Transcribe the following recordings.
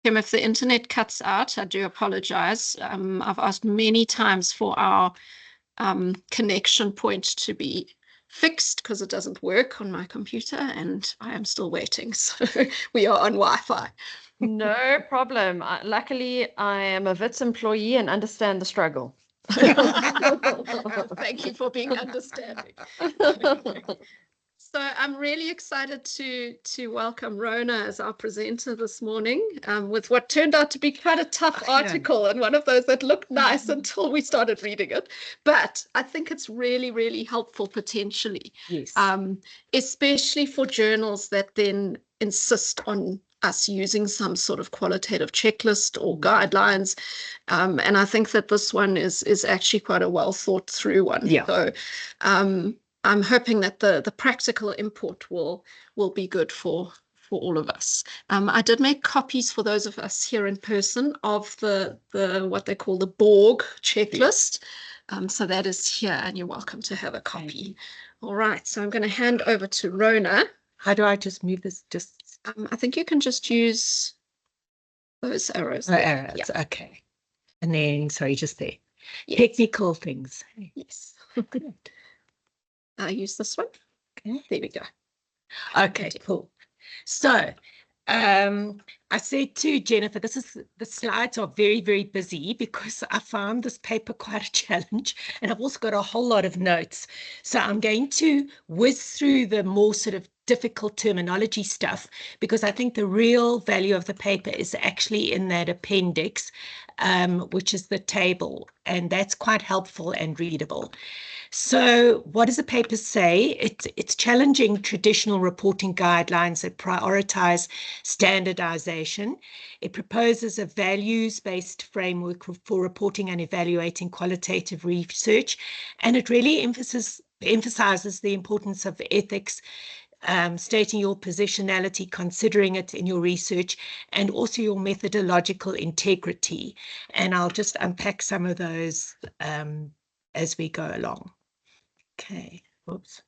Kim, if the internet cuts out, I do apologize. I've asked many times for our connection point to be fixed because it doesn't work on my computer, and I am still waiting. So we are on Wi-Fi. No problem. Luckily, I am a WITS employee and understand the struggle. Thank you for being understanding. So I'm really excited to welcome Rona as our presenter this morning, with what turned out to be quite a tough article, and one of those that looked nice until we started reading it. But I think it's really, really helpful potentially, Yes. Especially for journals that then insist on us using some sort of qualitative checklist or guidelines. And I think that this one is actually quite a well thought through one. Yeah. So I'm hoping that the practical import will be good for all of us. I did make copies for those of us here in person of the what they call the Borg checklist. So that is here, and you're welcome to have a copy. All right, so I'm going to hand over to Rona. How do I just move this? I think you can just use those arrows. Arrows, Yeah. Okay. And then, sorry, just there. Yes. Technical things. Yes. I use this one. Okay. There we go. Okay, cool. So I said to Jennifer, the slides are very, very busy because I found this paper quite a challenge, and I've also got a whole lot of notes. So I'm going to whiz through the more sort of difficult terminology stuff, because I think the real value of the paper is actually in that appendix, which is the table, and that's quite helpful and readable. So what does the paper say? It's challenging traditional reporting guidelines that prioritize standardization. It proposes a values-based framework for reporting and evaluating qualitative research, and it really emphasizes the importance of ethics, stating your positionality, considering it in your research, and also your methodological integrity. And I'll just unpack some of those as we go along. Okay, whoops.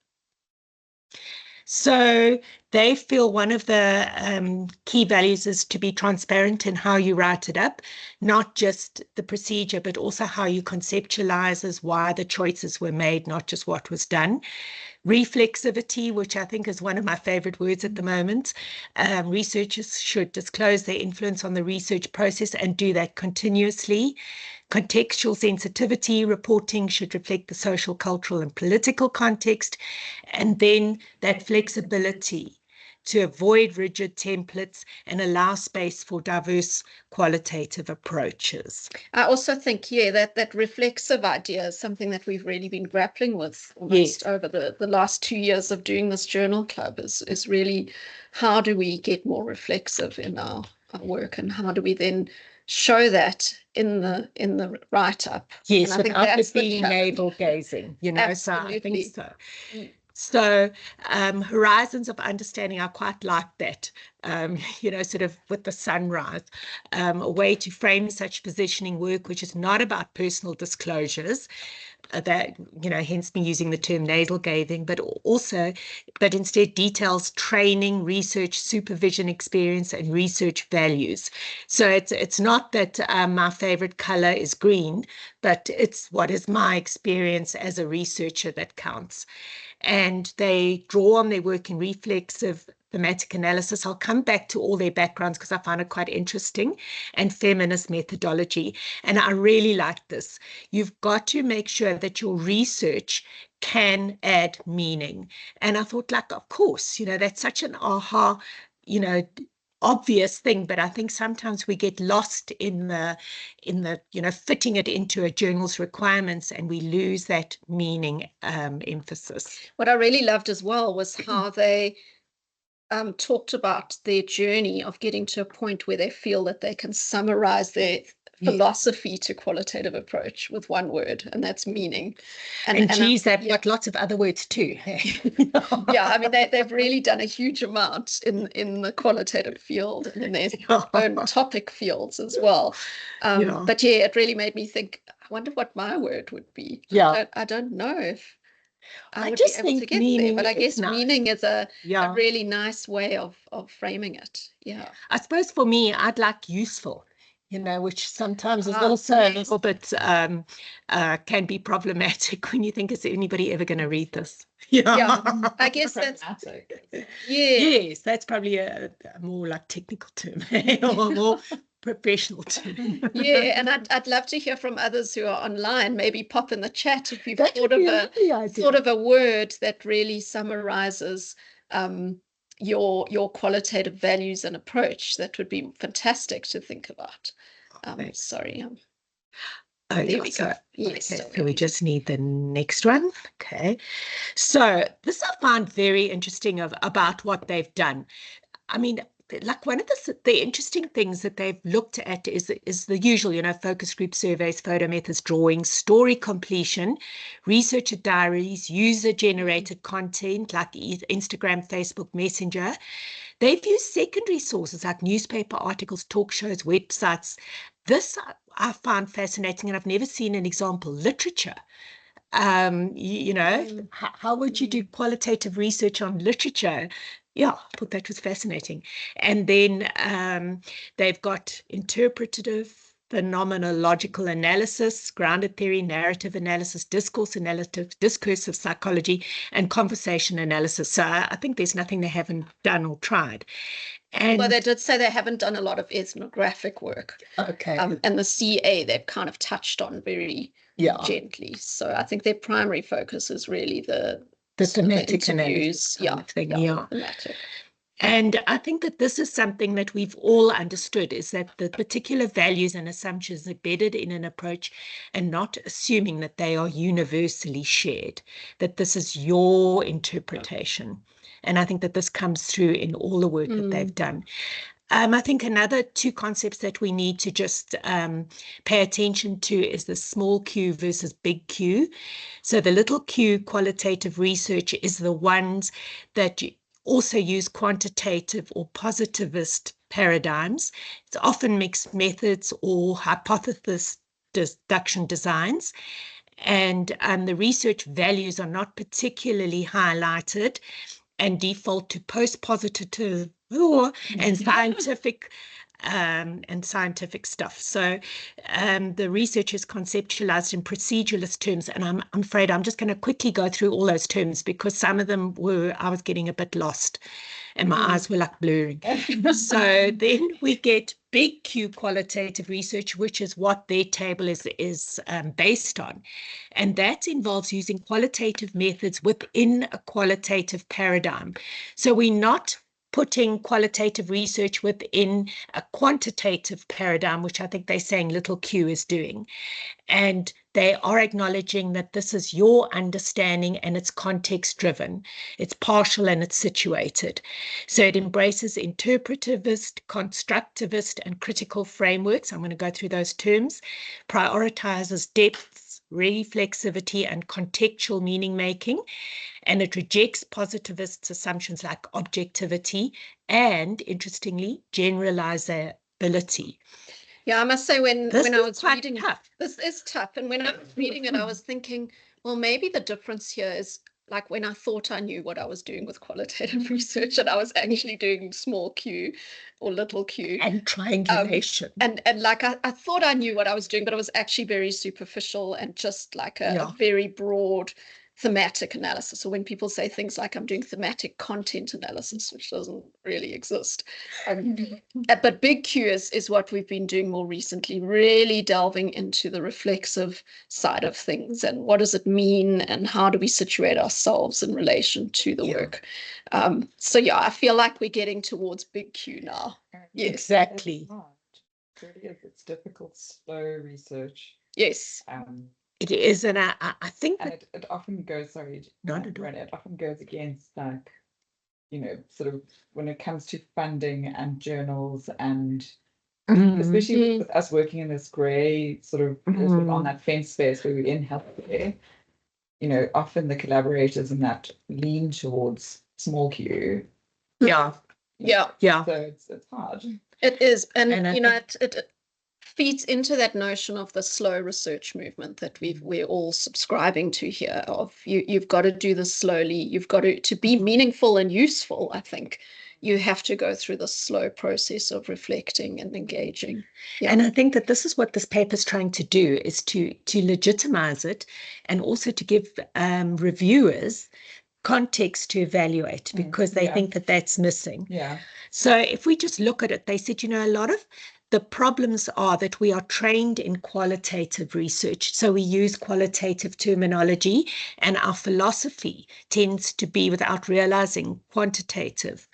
So they feel one of the key values is to be transparent in how you write it up, not just the procedure, but also how you conceptualize why the choices were made, not just what was done. Reflexivity, which I think is one of my favorite words at the moment. Researchers should disclose their influence on the research process and do that continuously. Contextual sensitivity, reporting should reflect the social, cultural, and political context. And then that flexibility to avoid rigid templates and allow space for diverse qualitative approaches. I also think, that reflexive idea is something that we've really been grappling with almost over the last 2 years of doing this journal club, is really how do we get more reflexive in our work, and how do we then show that in the write-up. Yes, without it being navel gazing, Absolutely. So I think so. So horizons of understanding, I quite like that, sort of with the sunrise, a way to frame such positioning work, which is not about personal disclosures, that, hence me using the term nasal gazing, but instead details training, research, supervision experience, and research values. So it's not that my favorite color is green, but it's what is my experience as a researcher that counts. And they draw on their work in reflexive thematic analysis. I'll come back to all their backgrounds because I find it quite interesting, and feminist methodology. And I really like this. You've got to make sure that your research can add meaning. And I thought, of course, that's such an aha, obvious thing, but I think sometimes we get lost in the fitting it into a journal's requirements, and we lose that meaning emphasis. What I really loved as well was how they talked about their journey of getting to a point where they feel that they can summarize their philosophy to qualitative approach with one word, and that's meaning. And geez, they've got lots of other words too. Yeah, I mean, they've really done a huge amount in the qualitative field and in their own topic fields as well. But it really made me think, I wonder what my word would be. Yeah. I don't know I I would be just able to think get there. meaning But I is guess nice. meaning is a Yeah. really nice way of framing it. Yeah. I suppose for me, I'd like useful, which sometimes is Ah, also a yes. little bit can be problematic when you think, is anybody ever going to read this? Yeah, I guess that's Pragmatic. Yes, that's probably a more like technical term or a more professional term. Yeah, and I'd love to hear from others who are online. Maybe pop in the chat if you've That thought would of be a a lovely idea. sort of a word that really summarizes your qualitative values and approach. That would be fantastic to think about. Thanks. Sorry. Oh, There yeah, we so, go. Yes, okay, so so we just need the next one. Okay. So this I find very interesting about what they've done. I mean, like one of the interesting things that they've looked at is the usual, focus group surveys, photo methods, drawings, story completion, researcher diaries, user-generated content like Instagram, Facebook, Messenger. They've used secondary sources like newspaper articles, talk shows, websites. This I find fascinating, and I've never seen an example. Literature. How would you do qualitative research on literature? Yeah, I thought that was fascinating. And then they've got interpretative, phenomenological analysis, grounded theory, narrative analysis, discourse analysis, discursive psychology, and conversation analysis. So I think there's nothing they haven't done or tried. although And they did say they haven't done a lot of ethnographic work. okay, And the CA they've kind of touched on very gently. So I think their primary focus is really the thematic interviews. analysis kind of thing. Yeah. Thematic. And I think that this is something that we've all understood, is that the particular values and assumptions embedded in an approach, and not assuming that they are universally shared, that this is your interpretation. And I think that this comes through in all the work that they've done. I think another two concepts that we need to just pay attention to is the small Q versus big Q. So the little Q qualitative research is the ones that also use quantitative or positivist paradigms. It's often mixed methods or hypothesis deduction designs. And the research values are not particularly highlighted and default to post-positive and scientific stuff. So the research is conceptualized in proceduralist terms, and I'm afraid I'm just going to quickly go through all those terms because some of them I was getting a bit lost and my eyes were like blurring. So then we get big Q qualitative research, which is what their table is based on. And that involves using qualitative methods within a qualitative paradigm. So we're not putting qualitative research within a quantitative paradigm, which I think they're saying little Q is doing. And they are acknowledging that this is your understanding and it's context driven. It's partial and it's situated. So it embraces interpretivist, constructivist, and critical frameworks. I'm going to go through those terms. Prioritizes depth, reflexivity, and contextual meaning making. And it rejects positivist assumptions like objectivity and, interestingly, generalizability. Yeah, I must say when I was reading tough. This is tough. And when I was reading it, I was thinking, well, maybe the difference here is like when I thought I knew what I was doing with qualitative research, and I was actually doing small q or little q. And triangulation. And like I thought I knew what I was doing, but it was actually very superficial and just like a very broad thematic analysis. So when people say things like I'm doing thematic content analysis, which doesn't really exist. But big Q is what we've been doing more recently, really delving into the reflexive side of things and what does it mean and how do we situate ourselves in relation to the work. So yeah, I feel like we're getting towards big Q now. Yes. Exactly. It really is. It's difficult, slow research. Yes. It is, and I think and it often goes, sorry, it often goes against like, sort of when it comes to funding and journals and especially with us working in this grey sort of on that fence space where we're in healthcare, often the collaborators in that lean towards small Q. Yeah. So it's hard. It is, and it feeds into that notion of the slow research movement that we're all subscribing to here. Of you've got to do this slowly. You've got to be meaningful and useful. I think you have to go through the slow process of reflecting and engaging. Yeah. And I think that this is what this paper is trying to do, is to legitimize it, and also to give reviewers context to evaluate, because they think that that's missing. Yeah. So if we just look at it, they said, a lot of the problems are that we are trained in qualitative research. So we use qualitative terminology, and our philosophy tends to be, without realizing, quantitative.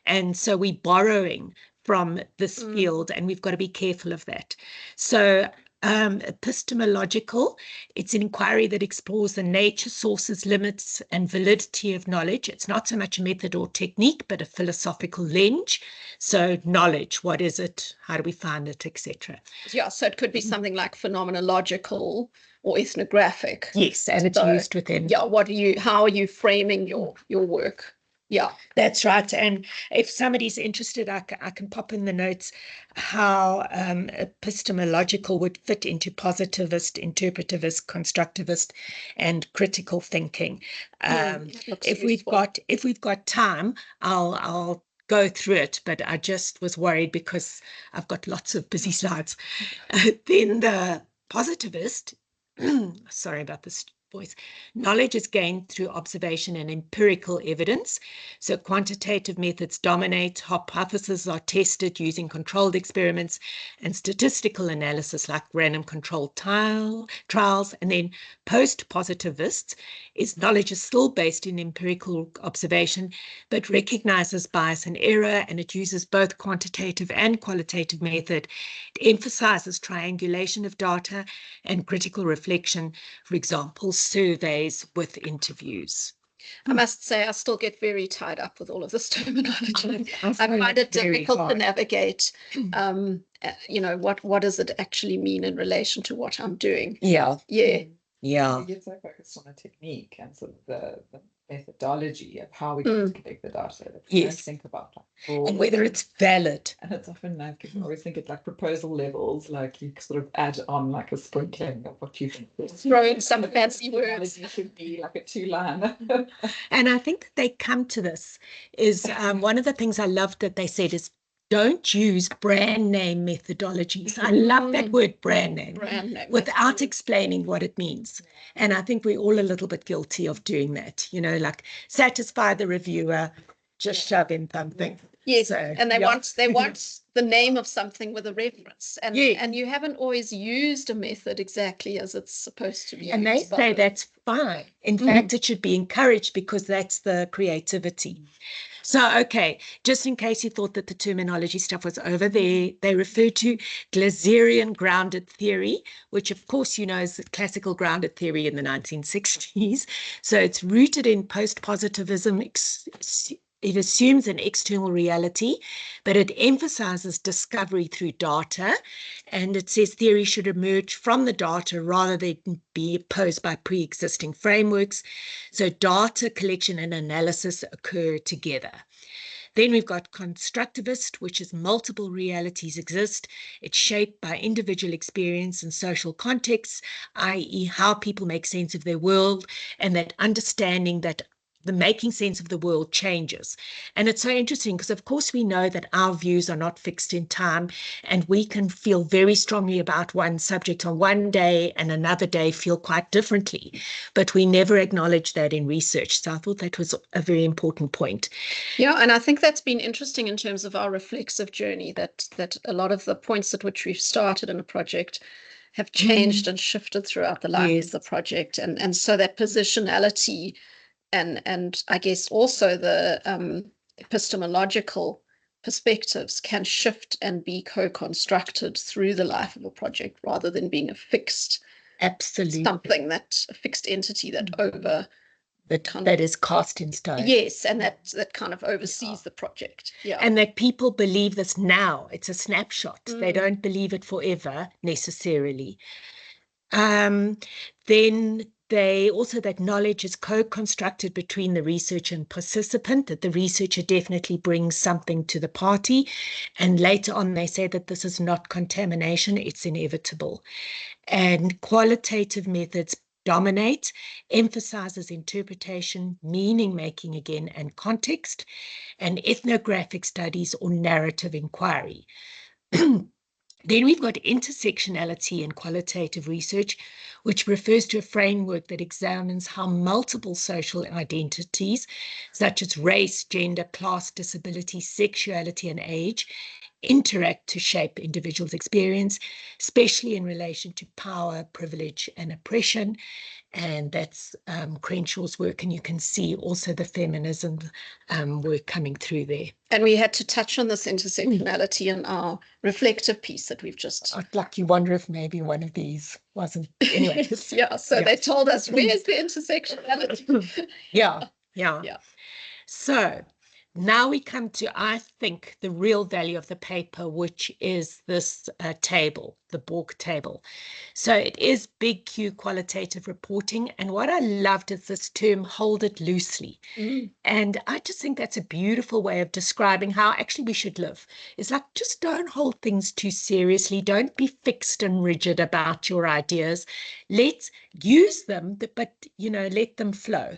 And so we're borrowing from this field, and we've got to be careful of that. So epistemological, it's an inquiry that explores the nature, sources, limits, and validity of knowledge. It's not so much a method or technique, but a philosophical lens. So knowledge, what is it? How do we find it, etc. Yeah, so it could be something like phenomenological or ethnographic. Yes, and it's used within. Yeah, how are you framing your work? Yeah, that's right. And if somebody's interested, I can pop in the notes how epistemological would fit into positivist, interpretivist, constructivist, and critical thinking. If we've got time, I'll go through it, but I just was worried because I've got lots of busy slides. Then the positivist, sorry about this voice, knowledge is gained through observation and empirical evidence. So quantitative methods dominate, hypotheses are tested using controlled experiments, and statistical analysis like random controlled trials. And then post-positivists is knowledge is still based in empirical observation, but recognizes bias and error, and it uses both quantitative and qualitative method. It emphasizes triangulation of data and critical reflection, for example, surveys with interviews. I must say, I still get very tied up with all of this terminology. I find it difficult to navigate. What does it actually mean in relation to what I'm doing? Yeah. You get so focused on the technique and sort of the methodology of how we can collect the data. You don't think about and whether it's valid. And it's often like people always think it's like proposal levels, like you sort of add on like a sprinkling of what you think. Throw in some fancy words. It should be like a 2-line. And I think that they come to this is one of the things I loved that they said is, don't use brand name methodologies. I love that word, brand name, without explaining what it means. And I think we're all a little bit guilty of doing that, like satisfy the reviewer, just shove in something. Yes, so, and they want the name of something with a reference, and you haven't always used a method exactly as it's supposed to be. And they say that's fine. In fact, it should be encouraged because that's the creativity. So, okay, just in case you thought that the terminology stuff was over, they refer to Glaserian grounded theory, which of course is the classical grounded theory in the 1960s. So it's rooted in post-positivism. It assumes an external reality, but it emphasizes discovery through data. And it says theory should emerge from the data rather than be opposed by pre-existing frameworks. So data collection and analysis occur together. Then we've got constructivist, which is multiple realities exist. It's shaped by individual experience and social contexts, i.e. how people make sense of their world, and that understanding that the making sense of the world changes. And it's so interesting because, of course, we know that our views are not fixed in time, and we can feel very strongly about one subject on one day and another day feel quite differently, but we never acknowledge that in research. So I thought that was a very important point. Yeah, and I think that's been interesting in terms of our reflexive journey, that a lot of the points at which we've started in a project have changed and shifted throughout the life of the project. And so that positionality and I guess also the epistemological perspectives can shift and be co-constructed through the life of a project rather than being a fixed something, a fixed entity that that is cast in stone. Yes, and that kind of oversees the project. Yeah. And that people believe this now. It's a snapshot. They don't believe it forever necessarily. Then they also that knowledge is co-constructed between the researcher and participant, that the researcher definitely brings something to the party. And later on, they say that this is not contamination, it's inevitable. And qualitative methods dominate, emphasizes interpretation, meaning making again, and context, and ethnographic studies or narrative inquiry. Then we've got intersectionality in qualitative research, which refers to a framework that examines how multiple social identities, such as race, gender, class, disability, sexuality, and age, interact to shape individuals' experience, especially in relation to power, privilege, and oppression. And that's Crenshaw's work, and you can see also the feminism work coming through there. And we had to touch on this intersectionality in our reflective piece that we've just... I'd like you wonder if maybe one of these wasn't. Anyway. Yeah, so they told us, where's the intersectionality? Yeah. So now we come to, I think, the real value of the paper, which is this table, the Borg table. So it is big Q qualitative reporting. And what I loved is this term, hold it loosely. And I just think that's a beautiful way of describing how actually we should live. It's like, just don't hold things too seriously. Don't be fixed and rigid about your ideas. Let's use them, but, let them flow.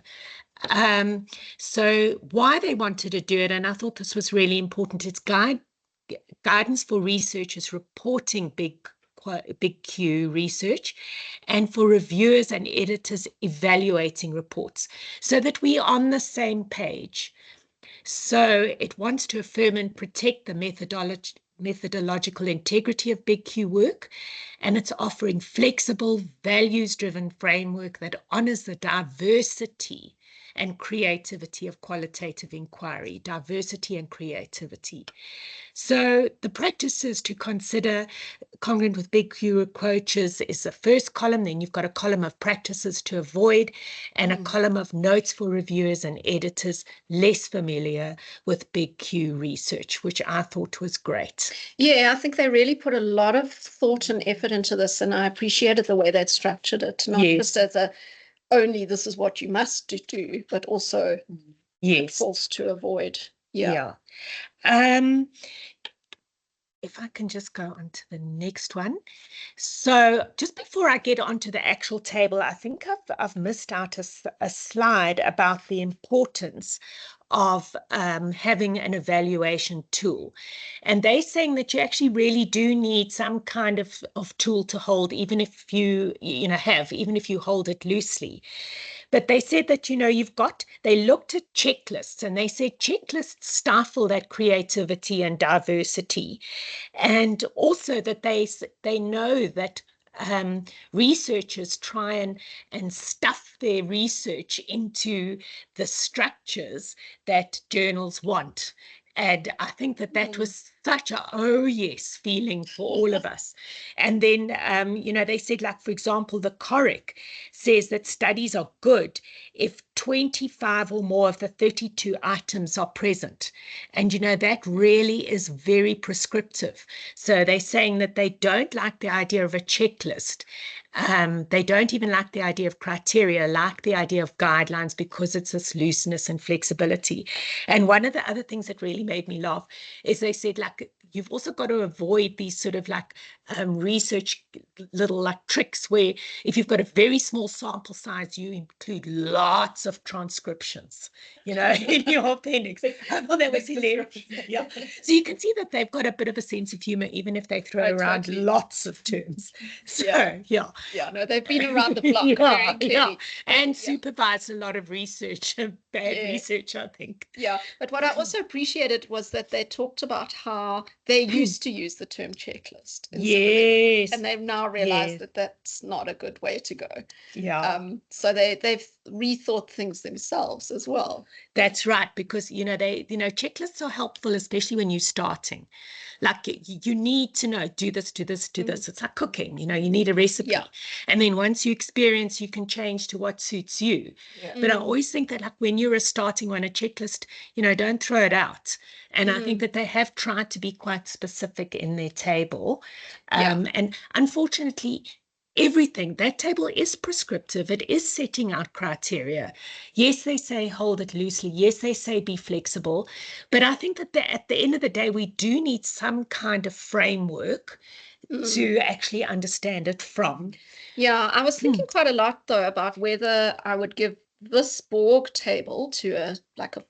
So why they wanted to do it, and I thought this was really important, it's guidance for researchers reporting big Q research, and for reviewers and editors evaluating reports, so that we're on the same page. So it wants to affirm and protect the methodological integrity of big Q work, and it's offering flexible, values-driven framework that honors the diversity and creativity of qualitative inquiry, diversity and creativity. So the practices to consider congruent with big Q approaches is the first column. Then you've got a column of practices to avoid and a column of notes for reviewers and editors less familiar with big Q research, which I thought was great. Yeah, I think they really put a lot of thought and effort into this, and I appreciated the way they'd structured it, not just as a only this is what you must do, but also false to avoid. Yeah. If I can just go on to the next one. So just before I get onto the actual table, I think I've missed out a slide about the importance of having an evaluation tool. And they're saying that you actually really do need some kind of tool to hold, even if even if you hold it loosely. But they said that, they looked at checklists, and they said checklists stifle that creativity and diversity. And also that they know that researchers try and stuff their research into the structures that journals want. And I think that was such a oh yes feeling for all of us. And then, they said, like, for example, the CORIC says that studies are good if 25 or more of the 32 items are present. And, that really is very prescriptive. So they're saying that they don't like the idea of a checklist. They don't even like the idea of criteria, like the idea of guidelines, because it's this looseness and flexibility. And one of the other things that really made me laugh is they said, like, you've also got to avoid these sort of like research little like tricks where if you've got a very small sample size, you include lots of transcriptions, in your appendix. I thought that was hilarious. Yeah. So you can see that they've got a bit of a sense of humor, even if they throw around lots of terms. So, Yeah, no, they've been around the block very clearly. And supervised a lot of research, bad research, I think. Yeah, but what I also appreciated was that they talked about how they used to use the term checklist. Yes. And they've now realized that that's not a good way to go. Yeah. So they've rethought things themselves as well. That's right, because, checklists are helpful, especially when you're starting. Like you need to know, do this, do this, do this. It's like cooking, you need a recipe. Yeah. And then once you experience, you can change to what suits you. Yeah. But I always think that, like, when you're starting on a checklist, don't throw it out. And I think that they have tried to be quite specific in their table. And unfortunately, everything. That table is prescriptive. It is setting out criteria. Yes, they say hold it loosely. Yes, they say be flexible. But I think that at the end of the day, we do need some kind of framework to actually understand it from. Yeah, I was thinking quite a lot though about whether I would give this Borg table to a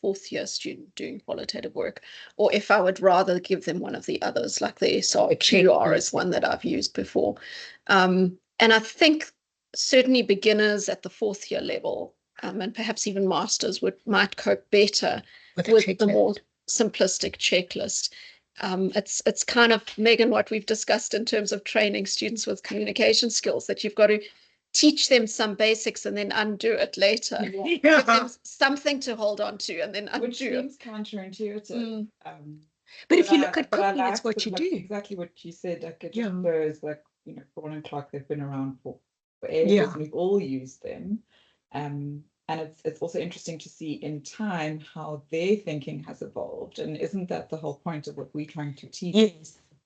fourth year student doing qualitative work, or if I would rather give them one of the others, like the SR2R is one that I've used before. And I think certainly beginners at the fourth year level, and perhaps even masters might cope better with the more simplistic checklist. It's kind of, Megan, what we've discussed in terms of training students with communication skills, that you've got to teach them some basics and then undo it later. Yeah. Give them something to hold on to and then undo. Which seems counterintuitive. But if you look at cooking, it's what you do. Exactly what you said. Like, it Yeah. shows, like, you know, Braun and Clark, they've been around for ages, and we've all used them. And it's also interesting to see in time how their thinking has evolved. And isn't that the whole point of what we're trying to teach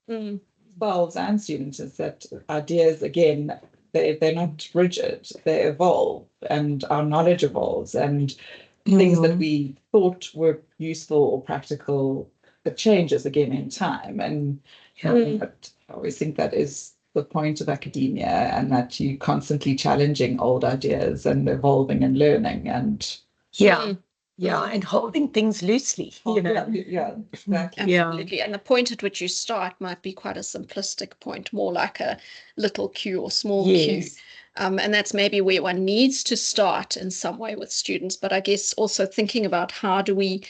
ourselves and students, is that ideas, again, they're not rigid, they evolve, and our knowledge evolves, and things that we thought were useful or practical, it changes again in time. And I always think that is the point of academia, and that you're constantly challenging old ideas and evolving and learning, and and holding things loosely. exactly. Absolutely. And the point at which you start might be quite a simplistic point, more like a little Q or small Q. And that's maybe where one needs to start in some way with students. But I guess also thinking about how do we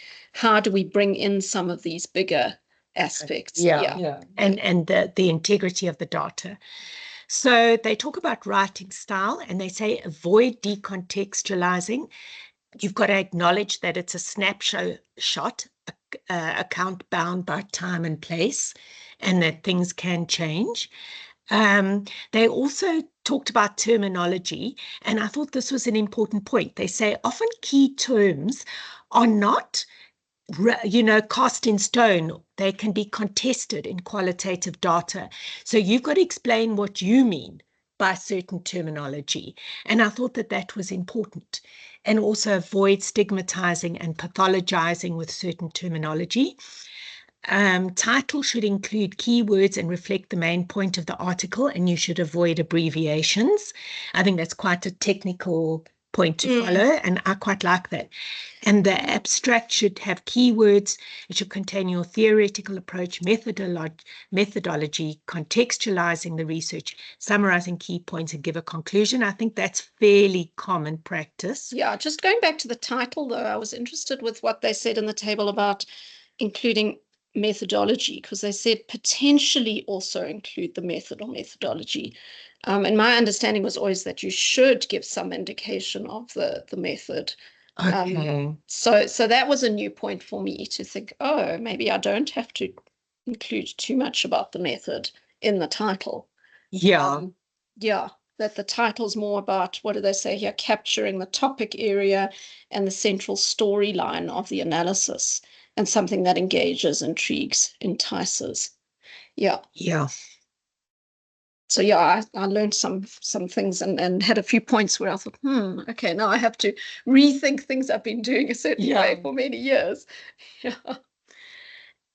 bring in some of these bigger aspects. And the integrity of the data. So they talk about writing style, and they say avoid decontextualizing. You've got to acknowledge that it's a snapshot, account bound by time and place, and that things can change. They also talked about terminology, and I thought this was an important point. They say often key terms are not cast in stone. They can be contested in qualitative data. So you've got to explain what you mean by certain terminology. And I thought that was important. And also avoid stigmatizing and pathologizing with certain terminology. Title should include keywords and reflect the main point of the article, and you should avoid abbreviations. I think that's quite a technical point to follow, and I quite like that. And the abstract should have keywords. It should contain your theoretical approach, methodology, contextualizing the research, summarizing key points, and give a conclusion. I think that's fairly common practice. Yeah, just going back to the title, though, I was interested with what they said in the table about including methodology, because they said potentially also include the method or methodology. And my understanding was always that you should give some indication of the method. Okay. So that was a new point for me to think, oh, maybe I don't have to include too much about the method in the title. That the title's more about, what do they say here, capturing the topic area and the central storyline of the analysis, and something that engages, intrigues, entices. So I learned some things and had a few points where I thought, okay, now I have to rethink things I've been doing a certain way for many years.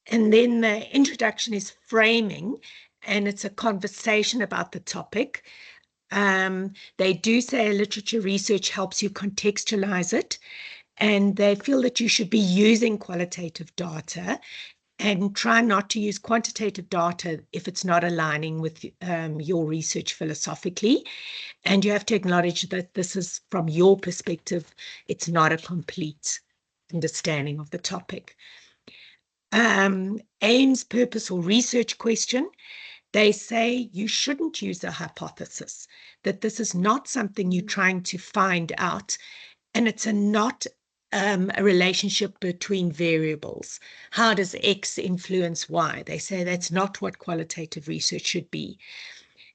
And then the introduction is framing, and it's a conversation about the topic. They do say literature research helps you contextualize it, and they feel that you should be using qualitative data and try not to use quantitative data if it's not aligning with your research philosophically. And you have to acknowledge that this is from your perspective. It's not a complete understanding of the topic. Aims, purpose, or research question. They say you shouldn't use a hypothesis, that this is not something you're trying to find out, and it's not a relationship between variables. How does X influence Y? They say that's not what qualitative research should be.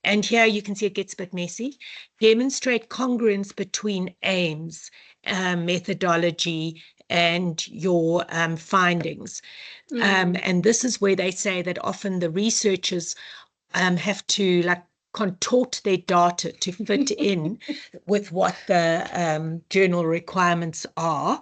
And here you can see it gets a bit messy. Demonstrate congruence between aims, methodology, and your findings. And this is where they say that often the researchers have to contort their data to fit in with what the journal requirements are.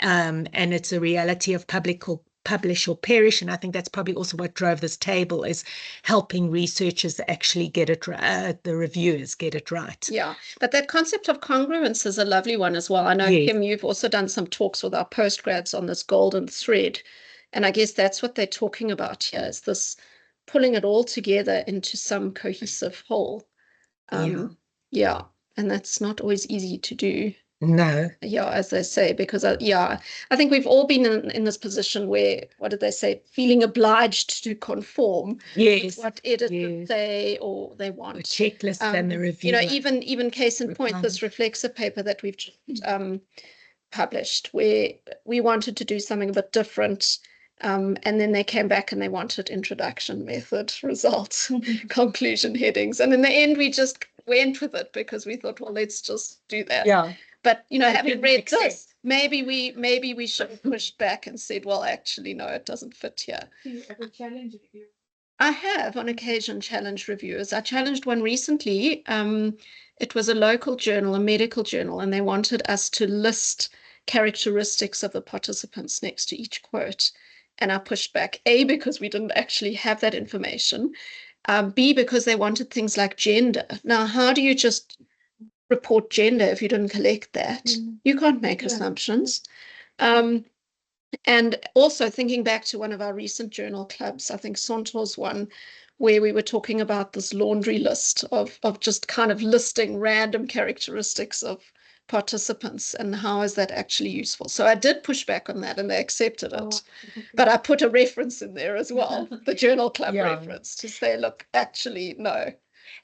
And it's a reality of publish or perish. And I think that's probably also what drove this table, is helping researchers actually get it right, the reviewers get it right. Yeah, but that concept of congruence is a lovely one as well. I know, Yes. Kim, you've also done some talks with our postgrads on this golden thread. And I guess that's what they're talking about here, is this pulling it all together into some cohesive whole. Yeah, and that's not always easy to do. No. Yeah, as they say, because I think we've all been in this position where, what did they say, feeling obliged to conform Yes. with what editor Yes. they The want. checklist and the review. You know, even case in point, this reflexive paper that we've just published, where we wanted to do something a bit different. And then they came back and they wanted introduction, method, results, conclusion, headings. And in the end, we just went with it because we thought, well, let's just do that. Yeah. But, you know, having didn't read make sense. this, maybe we should have pushed back and said, well, actually, no, it doesn't fit here. Do you ever challenge review? I have on occasion challenged reviewers. I challenged one recently. It was a local journal, a medical journal, and they wanted us to list characteristics of the participants next to each quote. And I pushed back, A, because we didn't actually have that information, B, because they wanted things like gender. Now, how do you just report gender if you didn't collect that? You can't make assumptions. And also thinking back to one of our recent journal clubs, I think Sontor's one, where we were talking about this laundry list of just kind of listing random characteristics of participants, and how is that actually useful. So I did push back on that and they accepted it. But I put a reference in there as well, the journal club reference, to say, look, actually, no.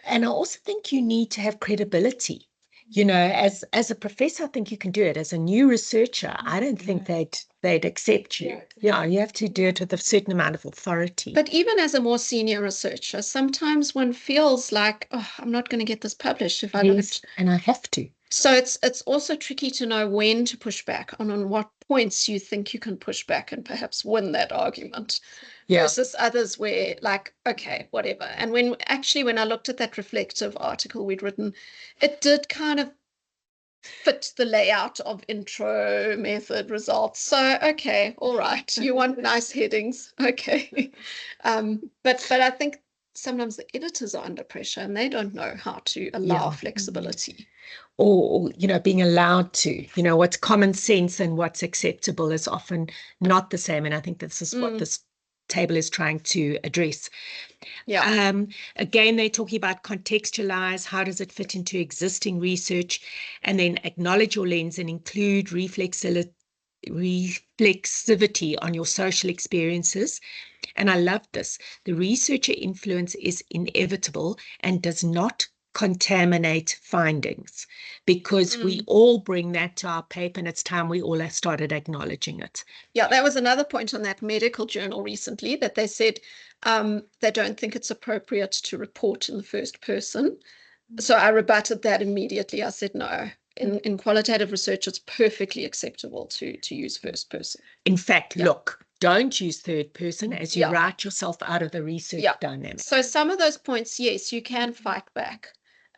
And I also think you need to have credibility. You know, as a professor, I think you can do it. As a new researcher, I don't think they'd accept you. Yeah, you have to do it with a certain amount of authority. But even as a more senior researcher, sometimes one feels like, oh, I'm not going to get this published if I don't. And I have to. So it's also tricky to know when to push back, on what points you think you can push back and perhaps win that argument. Versus others where, like, okay, whatever. And when I looked at that reflective article we'd written, it did kind of fit the layout of intro, method, results. So, okay, all right. You want nice headings. Okay. But I think sometimes the editors are under pressure and they don't know how to allow flexibility. Or, you know, being allowed to, you know, what's common sense and what's acceptable is often not the same. And I think this is what this table is trying to address. Again, they're talking about contextualize, how does it fit into existing research, and then acknowledge your lens and include reflexivity on your social experiences. And I love this. The researcher influence is inevitable and does not contaminate findings, because we all bring that to our paper, and it's time we all have started acknowledging it. Yeah, that was another point on that medical journal recently, that they said they don't think it's appropriate to report in the first person. So I rebutted that immediately. I said, no, in qualitative research, it's perfectly acceptable to use first person. In fact, look, don't use third person as you write yourself out of the research dynamic. So some of those points, yes, you can fight back.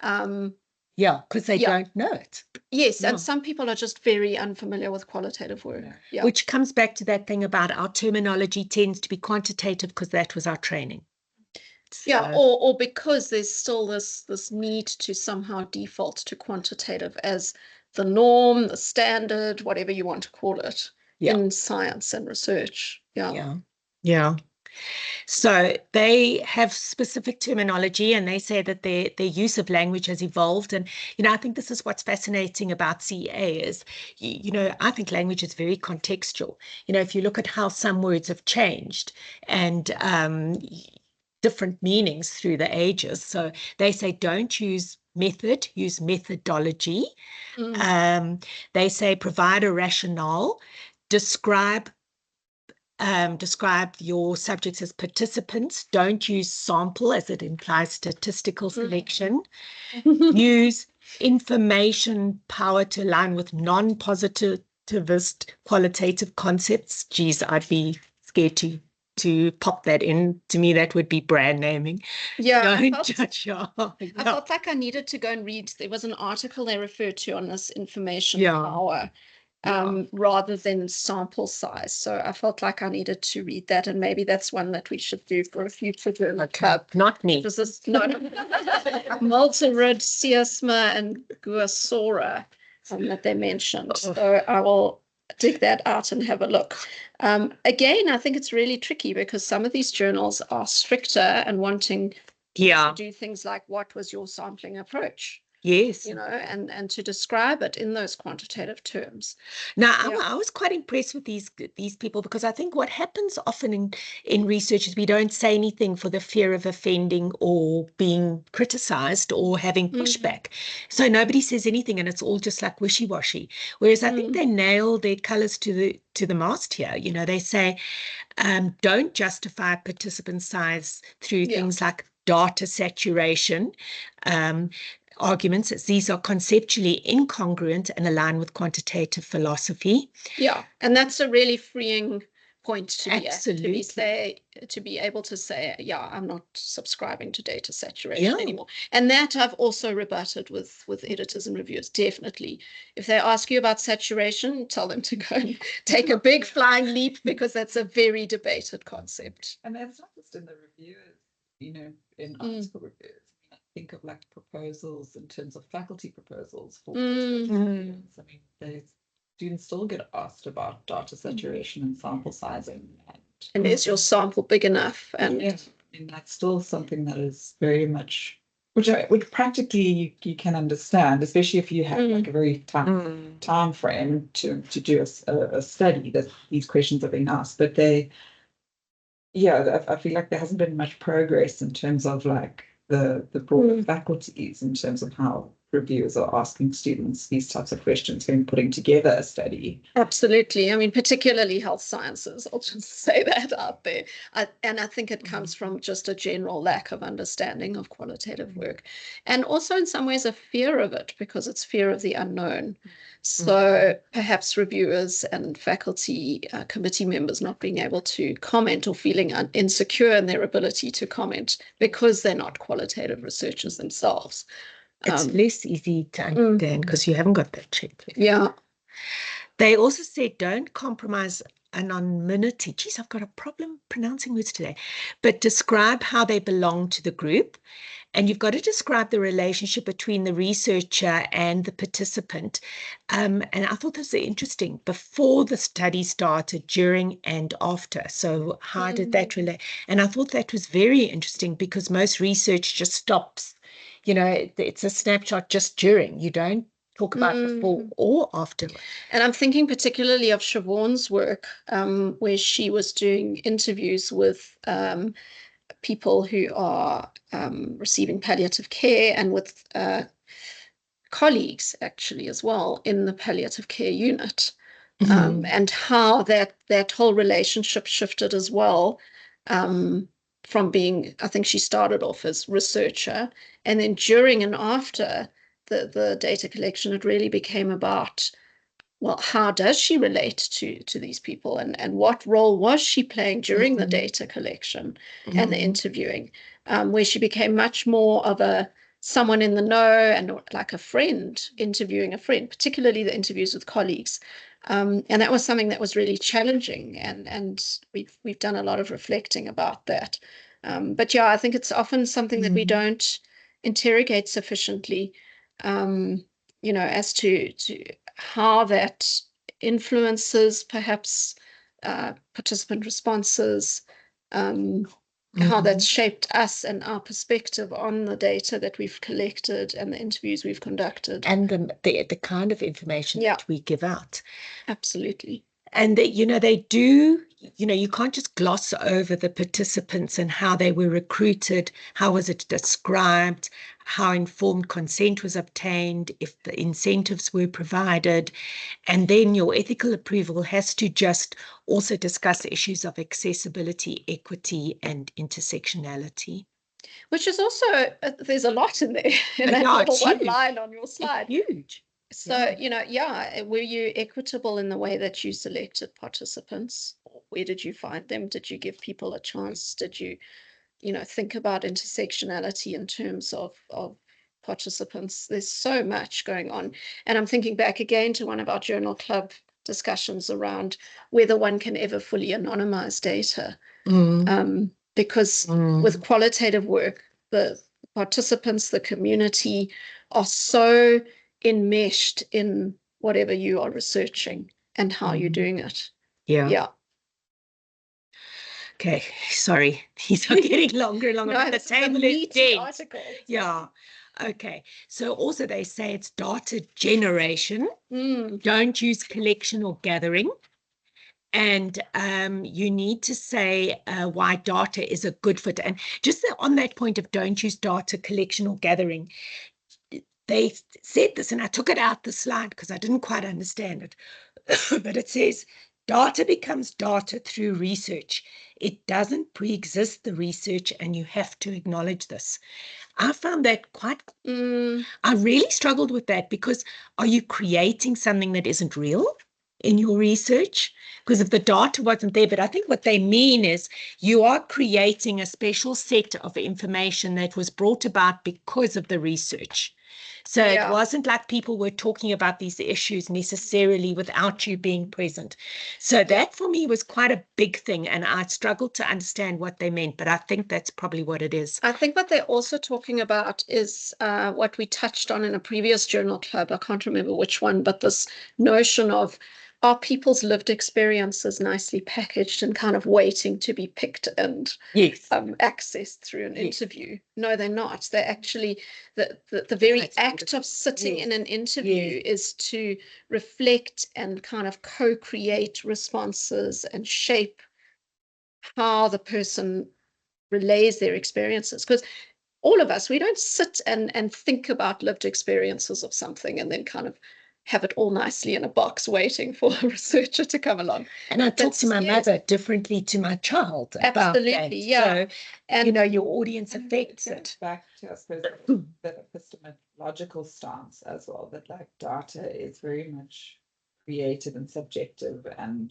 Because they don't know it. Yes, and some people are just very unfamiliar with qualitative work. Which comes back to that thing about our terminology tends to be quantitative because that was our training. So, or because there's still this need to somehow default to quantitative as the norm, the standard, whatever you want to call it, in science and research. Yeah. So they have specific terminology, and they say that their use of language has evolved. And, you know, I think this is what's fascinating about CA is, you know, I think language is very contextual. You know, if you look at how some words have changed and different meanings through the ages. So they say don't use method, use methodology. They say provide a rationale, describe your subjects as participants. Don't use sample as it implies statistical selection. Use information power to align with non-positivist qualitative concepts. Geez, I'd be scared to to pop that in. To me, that would be brand naming. Yeah, I Don't felt, judge your. I felt like I needed to go and read. There was an article they referred to on this information Yeah. power, rather than sample size. So I felt like I needed to read that, and maybe that's one that we should do for a future journal club. Not me. This is not Multirid, Ciasma, and Guasora that they mentioned. So I will dig that out and have a look. Again, I think it's really tricky because some of these journals are stricter and wanting to do things like, what was your sampling approach? Yes. And to describe it in those quantitative terms. Now, I was quite impressed with these people, because I think what happens often in research is we don't say anything for the fear of offending or being criticized or having pushback. So nobody says anything, and it's all just like wishy-washy. Whereas I think they nail their colors to the mast here. They say, don't justify participant size through things like data saturation, arguments, as these are conceptually incongruent and align with quantitative philosophy. Yeah, and that's a really freeing point to be Absolutely. to be able to say, yeah, I'm not subscribing to data saturation anymore. And that I've also rebutted with editors and reviewers. Definitely, if they ask you about saturation, tell them to go and take a big flying leap, because that's a very debated concept. And that's not just in the reviewers, in article reviews. Think of like proposals in terms of faculty proposals for students. I mean, students still get asked about data saturation and sample sizing. And is your sample big enough? And that's still something that is very much, which practically you can understand, especially if you have like a very time frame to do a study that these questions are being asked. But I feel like there hasn't been much progress in terms of like the broader faculties, in terms of how reviewers are asking students these types of questions when putting together a study. Absolutely. I mean, particularly health sciences, I'll just say that out there. And I think it comes from just a general lack of understanding of qualitative work, and also in some ways a fear of it, because it's fear of the unknown. So perhaps reviewers and faculty committee members not being able to comment, or feeling insecure in their ability to comment because they're not qualitative researchers themselves. It's less easy to understand because you haven't got that checklist. Yeah. They also said, don't compromise anonymity. Geez, I've got a problem pronouncing words today. But describe how they belong to the group. And you've got to describe the relationship between the researcher and the participant. And I thought this was interesting. Before the study started, during and after. So how did that relate? And I thought that was very interesting, because most research just stops. It's a snapshot just during. You don't talk about before or after. And I'm thinking particularly of Siobhan's work, where she was doing interviews with people who are receiving palliative care, and with colleagues actually as well in the palliative care unit, and how that whole relationship shifted as well, from being, I think she started off as researcher, and then during and after the data collection, it really became about, well, how does she relate to these people, and what role was she playing during the data collection and the interviewing, where she became much more of someone in the know, and like a friend interviewing a friend, particularly the interviews with colleagues. And that was something that was really challenging, and we've done a lot of reflecting about that. But yeah, I think it's often something that we don't interrogate sufficiently, as to how that influences perhaps participant responses, how that's shaped us and our perspective on the data that we've collected and the interviews we've conducted. And the kind of information that we give out. Absolutely. And they do, you can't just gloss over the participants and how they were recruited, how was it described, how informed consent was obtained, if the incentives were provided. And then your ethical approval has to just also discuss issues of accessibility, equity, and intersectionality. Which is also, there's a lot in there, in that little one line on your slide. It's huge. So, were you equitable in the way that you selected participants? Where did you find them? Did you give people a chance? Did you, think about intersectionality in terms of participants? There's so much going on. And I'm thinking back again to one of our journal club discussions around whether one can ever fully anonymize data. Because with qualitative work, the participants, the community are so enmeshed in whatever you are researching and how you're doing it. Yeah. Okay, sorry. These are getting longer and longer. No, but the this is a table is meaty dense. article. Yeah. Okay. So also they say it's data generation. Don't use collection or gathering. And you need to say why data is a good fit. And just on that point of don't use data collection or gathering, they said this, and I took it out the slide because I didn't quite understand it. But it says data becomes data through research. It doesn't pre-exist the research, and you have to acknowledge this. I found that quite, I really struggled with that, because are you creating something that isn't real in your research? Because if the data wasn't there, but I think what they mean is you are creating a special set of information that was brought about because of the research. So it wasn't like people were talking about these issues necessarily without you being present. So that for me was quite a big thing, and I struggled to understand what they meant, but I think that's probably what it is. I think what they're also talking about is what we touched on in a previous journal club. I can't remember which one, but this notion of, are people's lived experiences nicely packaged and kind of waiting to be picked and accessed through an interview? No, they're not. They're actually, the very act of sitting in an interview is to reflect and kind of co-create responses and shape how the person relays their experiences. Because all of us, we don't sit and think about lived experiences of something and then kind of have it all nicely in a box waiting for a researcher to come along. And I talk to my mother differently to my child. Absolutely, about that. yeah. So, and your audience affects it. Back to, I suppose, the epistemological stance as well, that like data is very much creative and subjective, and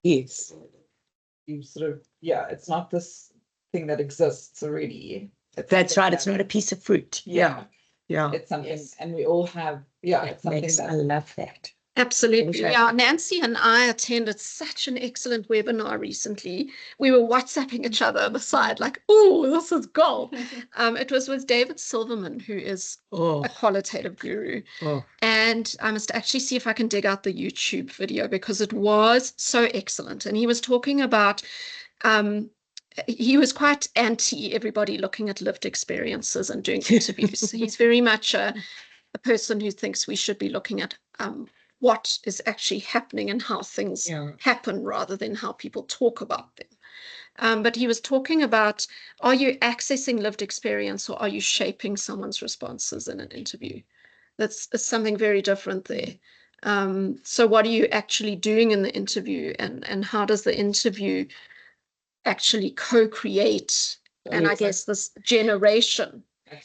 you sort of, it's not this thing that exists already. That's right. It's not a piece of fruit. Yeah. It's something, and we all have, it's something I love that. Absolutely. Yeah. Nancy and I attended such an excellent webinar recently. We were WhatsApping each other on the side, like, oh, this is gold. It was with David Silverman, who is a qualitative guru. And I must actually see if I can dig out the YouTube video, because it was so excellent. And he was talking about, he was quite anti everybody looking at lived experiences and doing interviews. He's very much a person who thinks we should be looking at what is actually happening and how things happen, rather than how people talk about them. But he was talking about, are you accessing lived experience, or are you shaping someone's responses in an interview? That's something very different there. So what are you actually doing in the interview, and how does the interview actually co-create, and I guess this generation?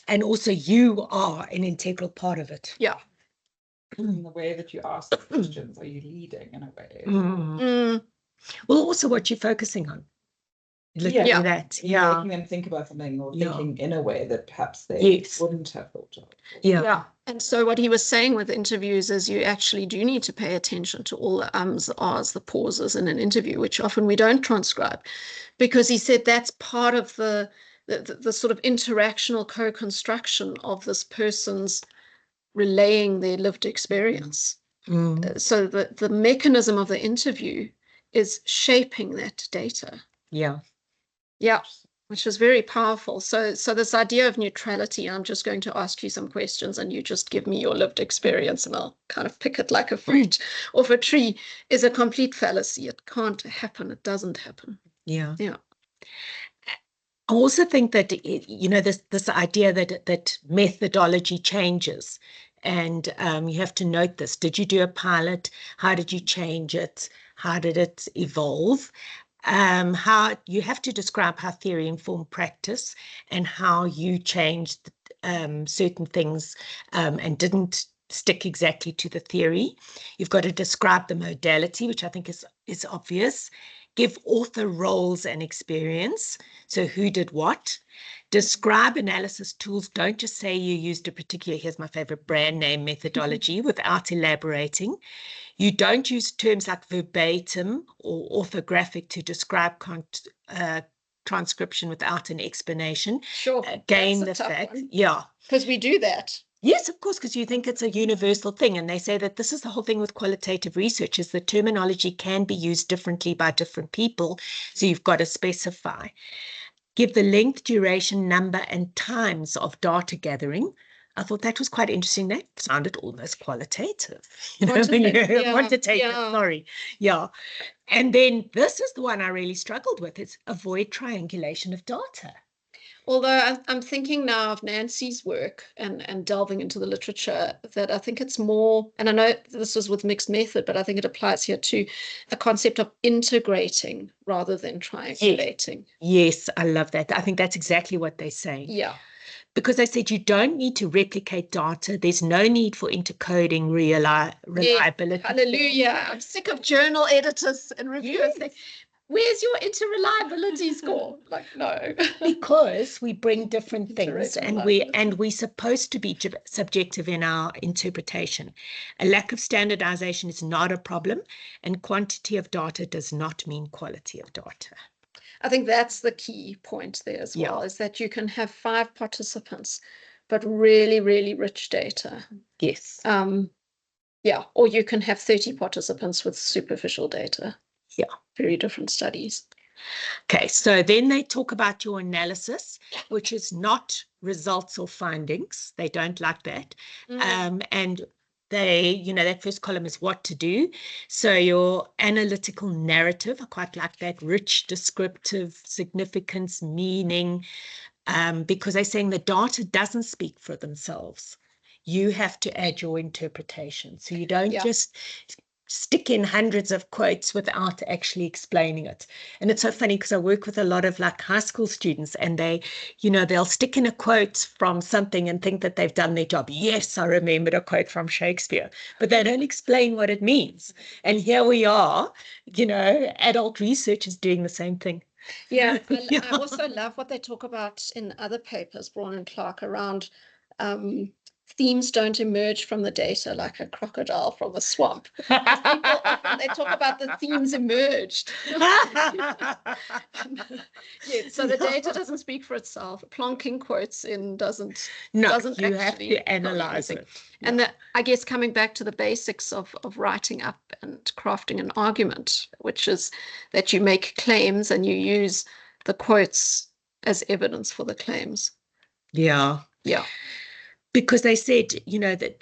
And also you are an integral part of it. Yeah. In the way that you ask the questions, are you leading in a way? Well, also what you're focusing on. Looking at that. Making them think about something, or thinking in a way that perhaps they wouldn't have thought of. Yeah. And so what he was saying with interviews is you actually do need to pay attention to all the ums, the ahs, the pauses in an interview, which often we don't transcribe, because he said that's part of the sort of interactional co-construction of this person's relaying their lived experience. So the mechanism of the interview is shaping that data. Yeah, which was very powerful. So this idea of neutrality, I'm just going to ask you some questions and you just give me your lived experience and I'll kind of pick it like a fruit off a tree, is a complete fallacy. It can't happen. It doesn't happen. Yeah. I also think that, this idea that methodology changes, and you have to note this. Did you do a pilot? How did you change it? How did it evolve? How you have to describe how theory informed practice, and how you changed certain things and didn't stick exactly to the theory. You've got to describe the modality, which I think is obvious. Give author roles and experience. So who did what? Describe analysis tools. Don't just say you used a particular, here's my favorite, brand name methodology without elaborating. You don't use terms like verbatim or orthographic to describe transcription without an explanation. Sure. Again, the fact, because we do that. Yes, of course, because you think it's a universal thing. And they say that this is the whole thing with qualitative research, is the terminology can be used differently by different people. So you've got to specify. Give the length, duration, number, and times of data gathering. I thought that was quite interesting. That sounded almost qualitative. Quantitative, sorry. Yeah. And then this is the one I really struggled with. It's avoid triangulation of data. Although I'm thinking now of Nancy's work and delving into the literature, that I think it's more, and I know this was with mixed method, but I think it applies here to a concept of integrating rather than triangulating. Yes, I love that. I think that's exactly what they're saying. Yeah. Because they said you don't need to replicate data. There's no need for intercoding reliability. Yeah, hallelujah. I'm sick of journal editors and reviewers saying, where's your interreliability score? Like, no. Because we bring different things, and we're supposed to be subjective in our interpretation. A lack of standardization is not a problem, and quantity of data does not mean quality of data. I think that's the key point there as well, is that you can have 5 participants, but really, really rich data. Yes. Yeah, or you can have 30 participants with superficial data. Yeah. Very different studies. Okay, so then they talk about your analysis, which is not results or findings. They don't like that. And they, that first column is what to do. So your analytical narrative, I quite like that, rich, descriptive, significance, meaning, because they're saying the data doesn't speak for themselves. You have to add your interpretation. So you don't just stick in hundreds of quotes without actually explaining it. And it's so funny because I work with a lot of like high school students, and they, they'll stick in a quote from something and think that they've done their job. Yes, I remembered a quote from Shakespeare, but they don't explain what it means. And here we are, adult research is doing the same thing. Yeah, I also love what they talk about in other papers, Braun and Clark, around themes don't emerge from the data like a crocodile from a swamp. People often, they talk about the themes emerged. So the data doesn't speak for itself. Plonking quotes in doesn't you actually have to analyze it. And I guess coming back to the basics of writing up and crafting an argument, which is that you make claims and you use the quotes as evidence for the claims. Yeah. Because they said, that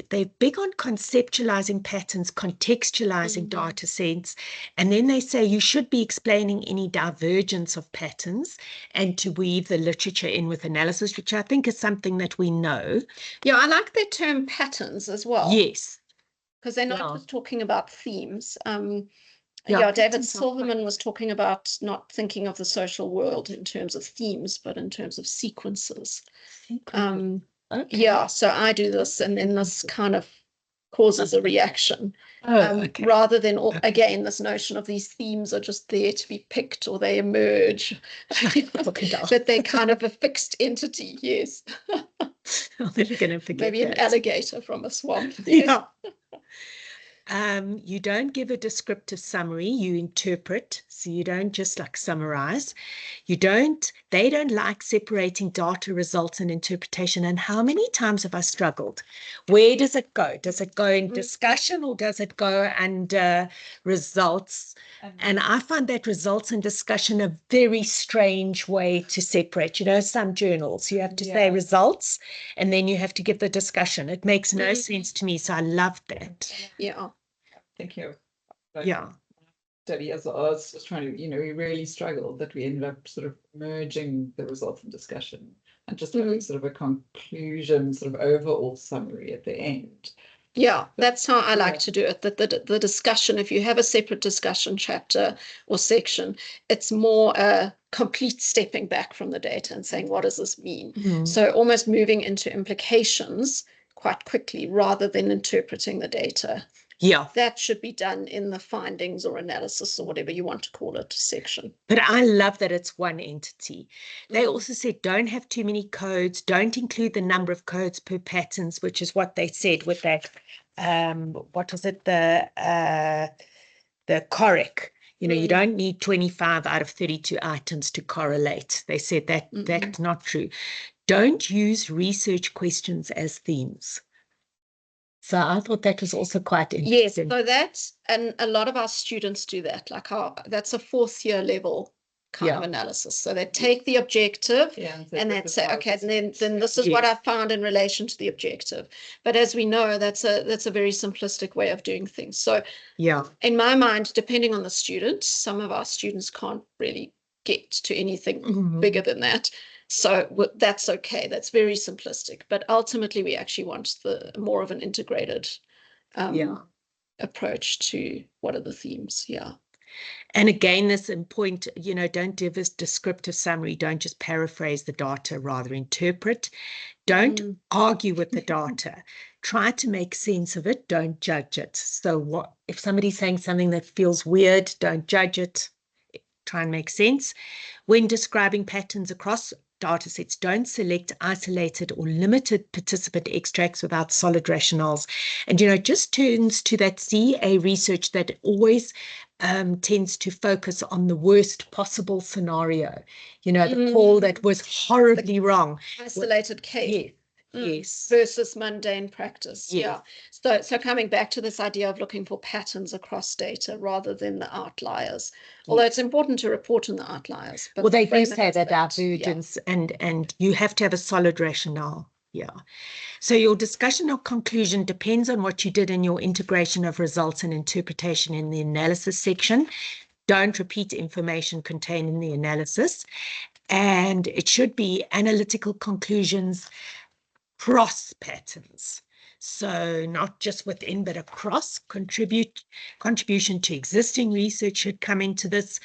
they're big on conceptualizing patterns, contextualizing data sets, and then they say you should be explaining any divergence of patterns and to weave the literature in with analysis, which I think is something that we know. Yeah, I like the term patterns as well. Yes. Because they're not just talking about themes. Yeah, David Silverman was talking about not thinking of the social world in terms of themes, but in terms of sequences. Okay. Yeah, so I do this, and then this kind of causes a reaction. Okay. Rather than, again, this notion of these themes are just there to be picked or they emerge. That they're kind of a fixed entity, yes. I'm never going to forget Maybe an alligator from a swamp. Yeah. You don't give a descriptive summary, you interpret. So you don't just like summarize. They don't like separating data, results, and interpretation. And how many times have I struggled? Where does it go? Does it go in discussion, or does it go under results? And I find that results and discussion a very strange way to separate. Some journals, you have to say results, and then you have to give the discussion. It makes no sense to me. So I love that. Yeah. Thinking of study as well. I was just trying to, we really struggled that we ended up sort of merging the results and discussion and just having sort of a conclusion, sort of overall summary at the end. Yeah, that's how I like to do it. That the discussion, if you have a separate discussion chapter or section, it's more a complete stepping back from the data and saying, what does this mean? So almost moving into implications quite quickly rather than interpreting the data Yeah. That should be done in the findings or analysis or whatever you want to call it section. But I love that it's one entity. They also said don't have too many codes, don't include the number of codes per patterns, which is what they said with that, what was it, the CORIC. You know, you don't need 25 out of 32 items to correlate. They said that that's not true. Don't use research questions as themes. So I thought that was also quite interesting. Yes, so that's, and a lot of our students do that, like that's a 4th year level kind of analysis. So they take the objective and they'd say, okay, and then this is what I found in relation to the objective. But as we know, that's a very simplistic way of doing things. So in my mind, depending on the student, some of our students can't really get to anything bigger than that. So that's okay. That's very simplistic. But ultimately, we actually want the more of an integrated approach to what are the themes. Yeah. And again, this point, you know, don't give us descriptive summary. Don't just paraphrase the data, rather interpret. Don't argue with the data. Try to make sense of it. Don't judge it. So what if somebody's saying something that feels weird, don't judge it. Try and make sense. When describing patterns across data sets, don't select isolated or limited participant extracts without solid rationales. And, you know, it just turns to that CA research that always tends to focus on the worst possible scenario. You know, the call that was horribly wrong. Isolated case. Yes. Versus mundane practice. Yes. Yeah. So coming back to this idea of looking for patterns across data rather than the outliers. Although it's important to report on the outliers. But well, they do say that divergence and you have to have a solid rationale. Yeah. So your discussion or conclusion depends on what you did in your integration of results and interpretation in the analysis section. Don't repeat information contained in the analysis. And it should be analytical conclusions cross patterns. So not just within, but across. Contribution to existing research should come into this.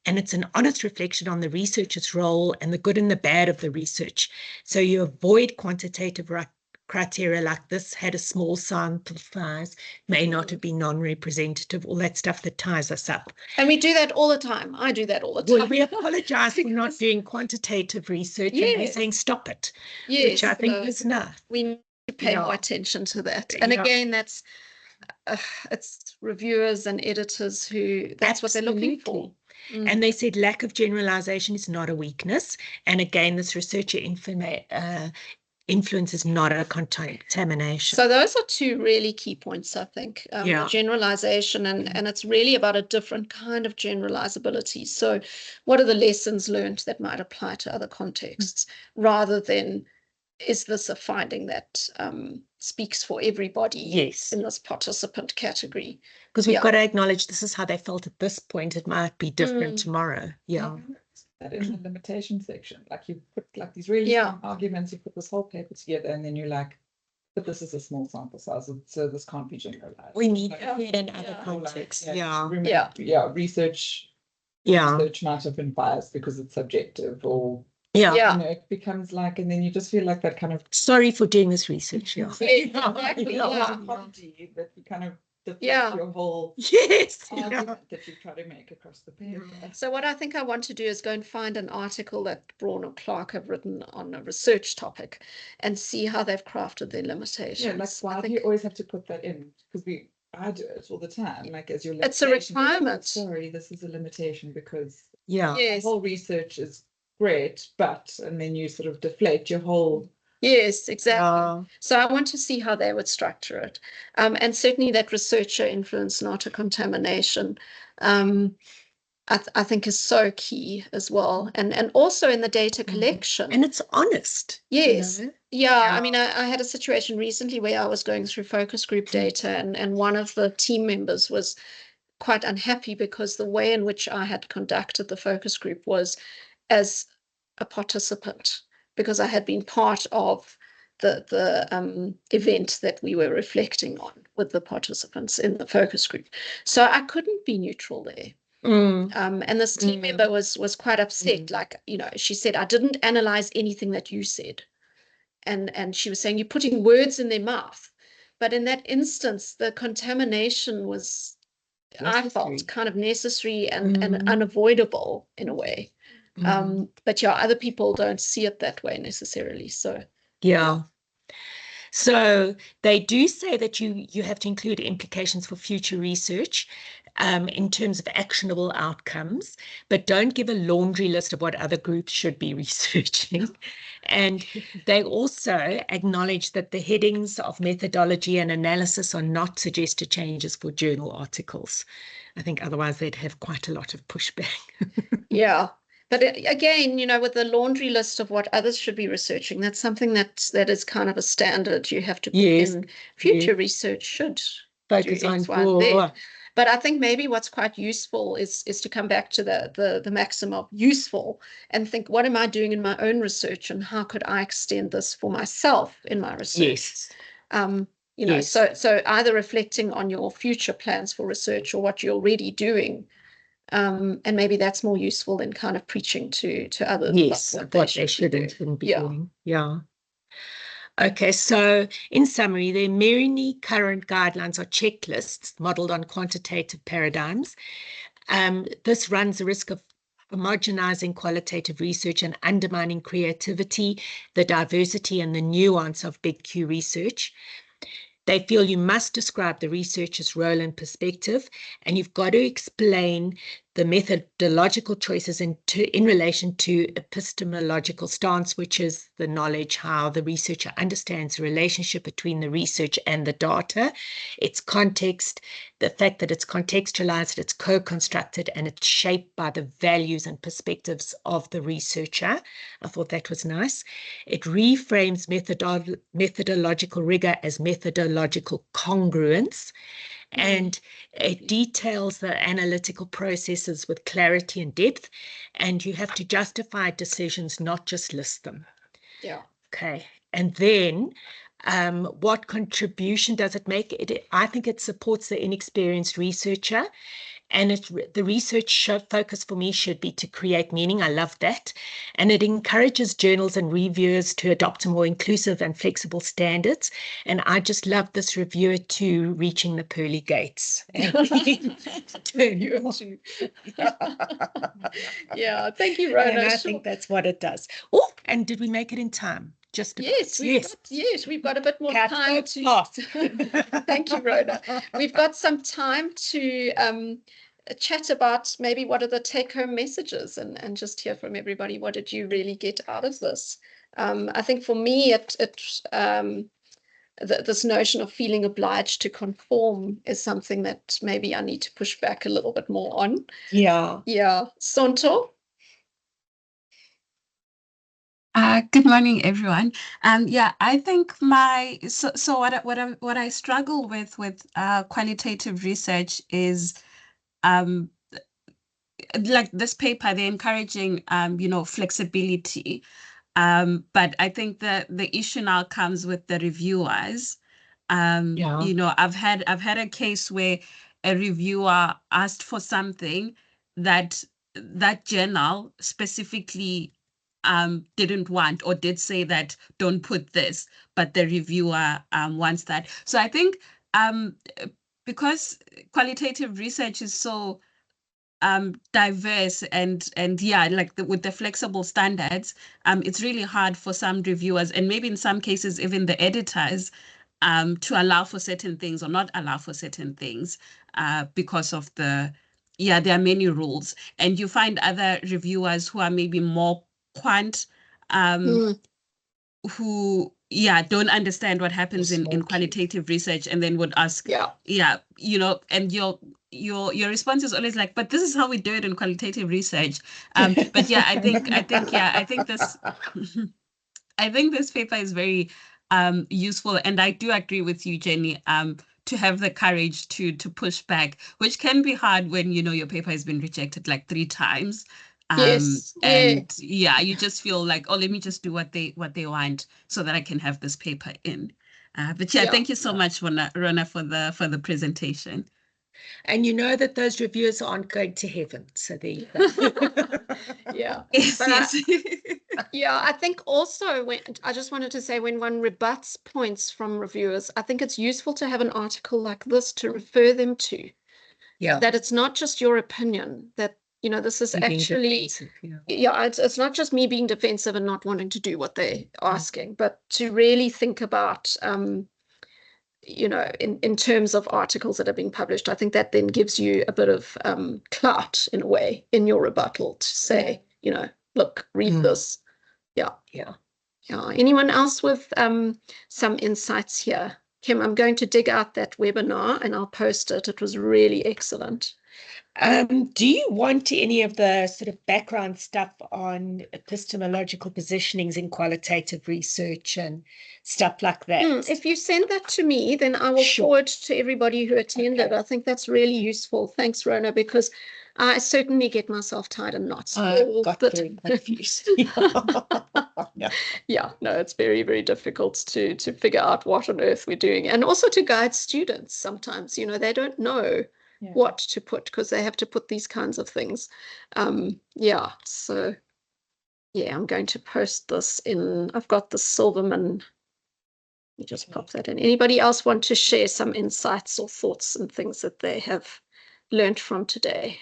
And it's an honest reflection on the researcher's role and the good and the bad of the research. So you avoid quantitative criteria like this had a small sample size, may not have been non-representative, all that stuff that ties us up. And we do that all the time. I do that all the time. Well, we apologize for not doing quantitative research and we're saying stop it, which I think is enough. We need to pay more attention to that. And again, that's it's reviewers and editors who that's what they're looking for. And they said lack of generalization is not a weakness. And again, this researcher influence is not a contamination. So those are two really key points, I think. Generalization, and it's really about a different kind of generalizability. So what are the lessons learned that might apply to other contexts, rather than is this a finding that speaks for everybody in this participant category? Because we've got to acknowledge this is how they felt at this point. It might be different tomorrow. That in the limitation section, like you put like these really strong arguments, you put this whole paper together, and then you're like, but this is a small sample size, so this can't be generalized. We need to hear it in other contexts. Research might have been biased because it's subjective, or you know, it becomes like, and then you just feel like that kind of sorry for doing this research. apology that you kind of your whole argument that you try to make across the paper. So what I think I want to do is go and find an article that Braun or Clark have written on a research topic and see how they've crafted their limitations. Yeah, like why do you always have to put that in? Because I do it all the time. Like as your it's a requirement. Sorry, this is a limitation because the whole research is great, but and then you sort of deflate your whole. Yes, exactly. So I want to see how they would structure it. And certainly that researcher influence, not a contamination, I think is so key as well. And also in the data collection. And it's honest. Yes. You know? I mean, I had a situation recently where I was going through focus group data and one of the team members was quite unhappy because the way in which I had conducted the focus group was as a participant, because I had been part of the event that we were reflecting on with the participants in the focus group. So I couldn't be neutral there. And this team member was quite upset. Like, you know, she said, I didn't analyze anything that you said. And she was saying, you're putting words in their mouth. But in that instance, the contamination was, I Necessary. felt, kind of necessary and unavoidable in a way. But yeah, other people don't see it that way necessarily. So yeah. So they do say that you have to include implications for future research in terms of actionable outcomes, but don't give a laundry list of what other groups should be researching. And they also acknowledge that the headings of methodology and analysis are not suggested changes for journal articles. I think otherwise they'd have quite a lot of pushback. yeah. But again, you know, with the laundry list of what others should be researching, that's something that is kind of a standard you have to put in. Future research should focus do on X, Y, and Z. But I think maybe what's quite useful is to come back to the maxim of useful and think, what am I doing in my own research, and how could I extend this for myself in my research? You know, so either reflecting on your future plans for research or what you're already doing. And maybe that's more useful than kind of preaching to others. Yes, what they shouldn't be doing. Yeah. Okay, so in summary, there are many current guidelines or checklists modeled on quantitative paradigms. This runs the risk of homogenizing qualitative research and undermining creativity, the diversity, and the nuance of big Q research. They feel you must describe the researcher's role and perspective, and you've got to explain the methodological choices in relation to epistemological stance, which is the knowledge how the researcher understands the relationship between the research and the data, its context, the fact that it's contextualized, it's co-constructed, and it's shaped by the values and perspectives of the researcher. I thought that was nice. It reframes methodological rigor as methodological congruence, and it details the analytical processes with clarity and depth, and you have to justify decisions, not just list them. Yeah. Okay. And then what contribution does it make? I think it supports the inexperienced researcher. And the research focus for me should be to create meaning. I love that. And it encourages journals and reviewers to adopt a more inclusive and flexible standards. And I just love this reviewer too, reaching the pearly gates. Yeah, thank you, Rona. And I think that's what it does. Oh, and did we make it in time? Just about. We've got a bit more time to. Thank you, Rona. We've got some time to chat about maybe what are the take-home messages, and just hear from everybody. What did you really get out of this? I think for me, this notion of feeling obliged to conform is something that maybe I need to push back a little bit more on. Yeah. Sonto. Good morning, everyone. I think what I struggle with qualitative research is like this paper, they're encouraging flexibility. But I think that the issue now comes with the reviewers. I've had a case where a reviewer asked for something that journal specifically didn't want, or did say that don't put this, but the reviewer wants that. So I think because qualitative research is so diverse and with the flexible standards, it's really hard for some reviewers, and maybe in some cases even the editors, to allow for certain things or not allow for certain things because of there are many rules. And you find other reviewers who are maybe more quant, who don't understand what happens in qualitative research, and then would ask, and your response is always like, but this is how we do it in qualitative research. But I think this I think this paper is very useful, and I do agree with you, Jenny, to have the courage to push back, which can be hard when your paper has been rejected like 3 times. You just feel like, oh, let me just do what they want so that I can have this paper in. Thank you so much, Rona, for the presentation. And you know that those reviewers aren't going to heaven. So there you go. Yeah. Yes, But yes. yeah, I think also I just wanted to say when one rebuts points from reviewers, I think it's useful to have an article like this to refer them to. Yeah. That it's not just your opinion, that, you know, this is You're being actually, defensive, yeah. yeah, it's not just me being defensive and not wanting to do what they're asking, but to really think about, you know, in terms of articles that are being published. I think that then gives you a bit of clout in a way in your rebuttal to say, you know, look, read this. Yeah. Yeah. Yeah. Anyone else with some insights here? Kim, I'm going to dig out that webinar and I'll post it. It was really excellent. Do you want any of the sort of background stuff on epistemological positionings in qualitative research and stuff like that? If you send that to me, then I will forward to everybody who attended. I think that's really useful. Thanks, Rona, because I certainly get myself tied in knots. Got very confused. Yeah, no, it's very, very difficult to figure out what on earth we're doing, and also to guide students. Sometimes, you know, they don't know what to put because they have to put these kinds of things. Yeah, so yeah, I'm going to post this in. I've got the Silverman. You just pop that in. Anybody else want to share some insights or thoughts and things that they have learned from today?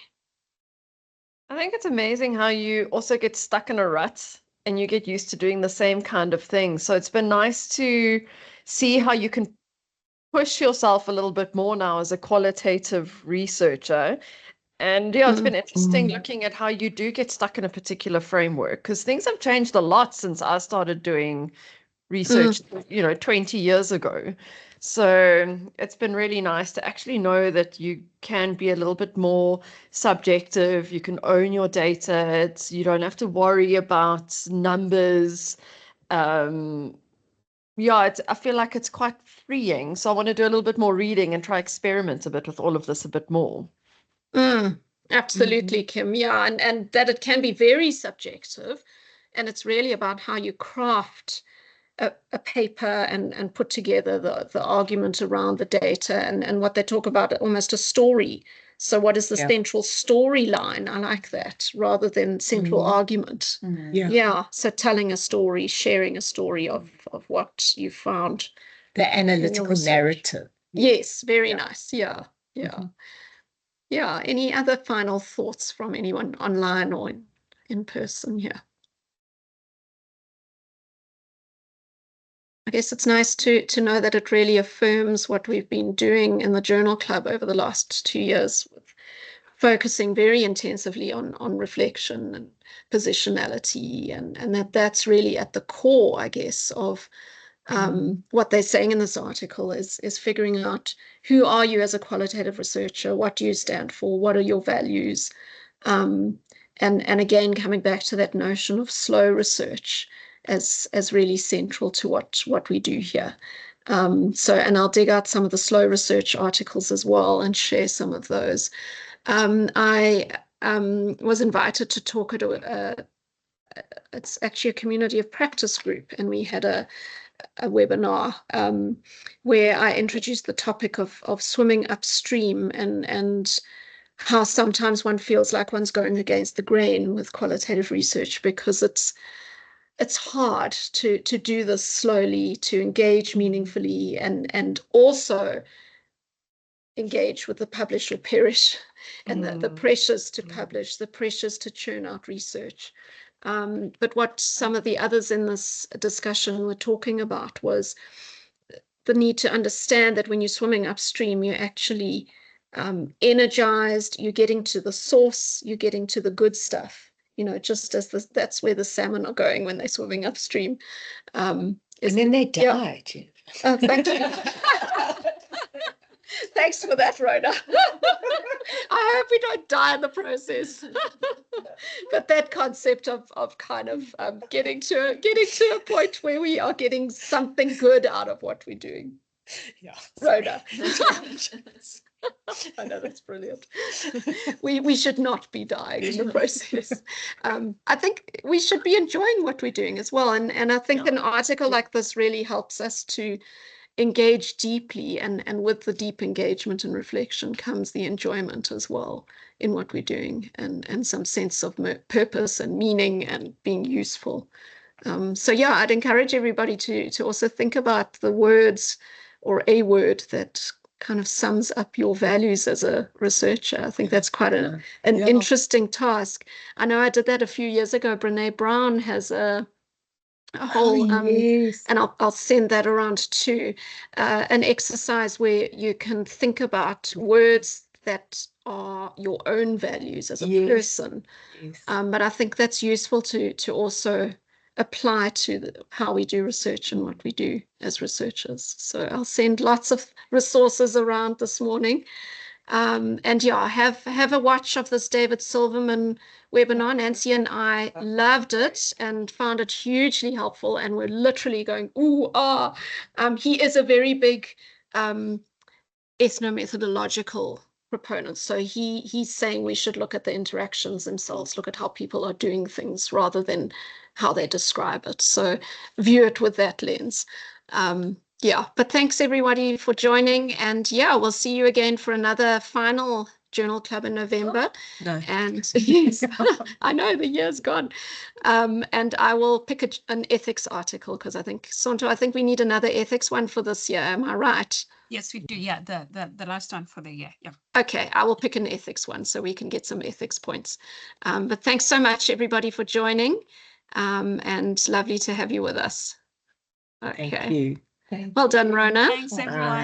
I think it's amazing how you also get stuck in a rut and you get used to doing the same kind of thing. So it's been nice to see how you can push yourself a little bit more now as a qualitative researcher. And yeah, it's been interesting looking at how you do get stuck in a particular framework, because things have changed a lot since I started doing research, you know, 20 years ago. So it's been really nice to actually know that you can be a little bit more subjective. You can own your data. You don't have to worry about numbers. Yeah, I feel like it's quite freeing. So I want to do a little bit more reading and try experiment a bit with all of this a bit more. Absolutely, Kim. Yeah, and that it can be very subjective, and it's really about how you craft a paper and put together the argument around the data and what they talk about, almost a story. So what is the central storyline? I like that rather than central argument. Yeah. So telling a story, sharing a story of what you found. The analytical narrative. Yes, very nice. Yeah. Yeah. Any other final thoughts from anyone online or in person here? I guess it's nice to know that it really affirms what we've been doing in the Journal Club over the last 2 years, with focusing very intensively on reflection and positionality, and that's really at the core, I guess, of what they're saying in this article is figuring out who are you as a qualitative researcher, what do you stand for, what are your values, and again coming back to that notion of slow research as really central to what we do here. And I'll dig out some of the slow research articles as well and share some of those. I was invited to talk at it's actually a community of practice group, and we had a webinar where I introduced the topic of swimming upstream and how sometimes one feels like one's going against the grain with qualitative research, because it's hard to do this slowly, to engage meaningfully, and also engage with the publish or perish, and the pressures to publish, the pressures to churn out research. But what some of the others in this discussion were talking about was the need to understand that when you're swimming upstream, you're actually energized, you're getting to the source, you're getting to the good stuff. You know, just as that's where the salmon are going when they're swimming upstream. And then they die. Yeah. Thank you. Thanks for that, Rhoda. I hope we don't die in the process. But that concept of kind of getting to a point where we are getting something good out of what we're doing. Yeah, Rhoda. I know, that's brilliant. We should not be dying in the process. I think we should be enjoying what we're doing as well. And I think an article like this really helps us to engage deeply, and with the deep engagement and reflection comes the enjoyment as well in what we're doing, and some sense of purpose and meaning and being useful. So yeah, I'd encourage everybody to also think about the words or a word that kind of sums up your values as a researcher. I think that's quite an interesting task. I know I did that a few years ago. Brene Brown has a whole, and I'll send that around too, an exercise where you can think about words that are your own values as a person. But I think that's useful to also apply to how we do research and what we do as researchers. So I'll send lots of resources around this morning. And yeah, have a watch of this David Silverman webinar. Nancy and I loved it and found it hugely helpful, and we're literally going, ooh, ah. He is a very big ethnomethodological proponent. So he's saying we should look at the interactions themselves, look at how people are doing things rather than how they describe it. So view it with that lens. Yeah, but thanks everybody for joining, and yeah, we'll see you again for another final Journal Club in November. No. And yes, I know the year's gone. And I will pick an ethics article, because I think, Sonto, I think we need another ethics one for this year. Am I right? Yes, we do. Yeah, the last one for the year. Yeah. Okay, I will pick an ethics one so we can get some ethics points. But thanks so much everybody for joining, and lovely to have you with us. Okay. Thank you. Well done, Rona. Thanks, everyone.